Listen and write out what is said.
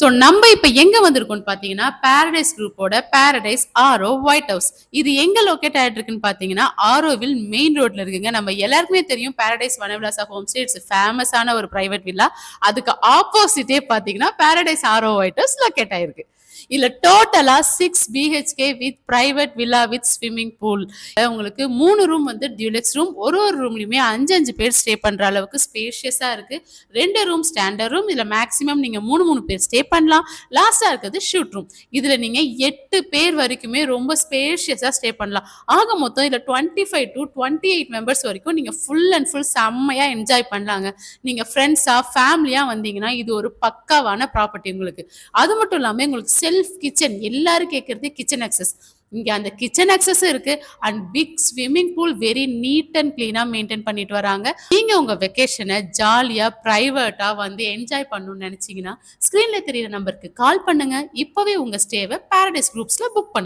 So நம்ம இப்ப எங்க வந்திருக்கோம்னு பார்த்தீங்கன்னா, பாரடைஸ் குரூப்போட பாரடைஸ் ஆரோ ஒயிட் ஹவுஸ். இது எங்க லொகேட் ஆயிட்டு இருக்குன்னு பார்த்தீங்கன்னா, ஆரோவில் மெயின் ரோட்ல இருக்குங்க. நம்ம எல்லாருக்குமே தெரியும் பாரடைஸ் வனவிலாசா ஹோம் ஸ்டே இட்ஸ் ஃபேமஸான ஒரு பிரைவேட் வில்லா. அதுக்கு ஆப்போசிட்டே பார்த்தீங்கன்னா, பாரடைஸ் ஆரோ ஒயிட் ஹவுஸ் லொகேட் ஆயிருக்கு. இதுல டோட்டலா 6 BHK with private villa with swimming pool. உங்களுக்கு 3 ரூம் வந்து டியூலக்ஸ் ரூம். ஒரு ரூம்லயுமே 5 பேர் ஸ்டே பண்ற அளவுக்கு ஸ்பேஷியஸா இருக்கு. 2 ரூம் ஸ்டாண்டர்ட் ரூம். இதுல மேக்ஸிமம் நீங்க 3 பேர் ஸ்டே பண்ணலாம். லாஸ்டா இருக்கிறது ஷூட் ரூம். இதுல நீங்க 8 பேர் வரைக்குமே ரொம்ப ஸ்பேஷியஸா ஸ்டே பண்ணலாம். ஆக மொத்தம் இதுல 25 to 28 மெம்பர்ஸ் வரைக்கும் நீங்க ஃபுல் அண்ட் ஃபுல் செம்மையா என்ஜாய் பண்ணலாங்க. நீங்க ஃப்ரெண்ட்ஸா ஃபேமிலியா வந்தீங்கன்னா இது ஒரு பக்காவான ப்ராப்பர்ட்டி உங்களுக்கு. அது மட்டும் இல்லாம உங்களுக்கு செல்ஃப் கிச்சன், எல்லாரும் கேட்கறது கிச்சன் அக்சஸ். இங்க அந்த கிச்சன் அக்சஸ் இருக்கு and big swimming pool very neat and கிளீனா மெயின்டைன் பண்ணிட்டு வராங்க. நீங்க உங்க வெக்கேஷனை ஜாலியா பிரைவேட்டா வந்து என்ஜாய் பண்ணணும்னு நினைச்சீங்கன்னா ஸ்கிரீன்ல தெரியுற நம்பருக்கு கால் பண்ணுங்க. இப்பவே உங்க ஸ்டேவை பாரடைஸ் குரூப்ஸ்ல புக் பண்ணுங்க.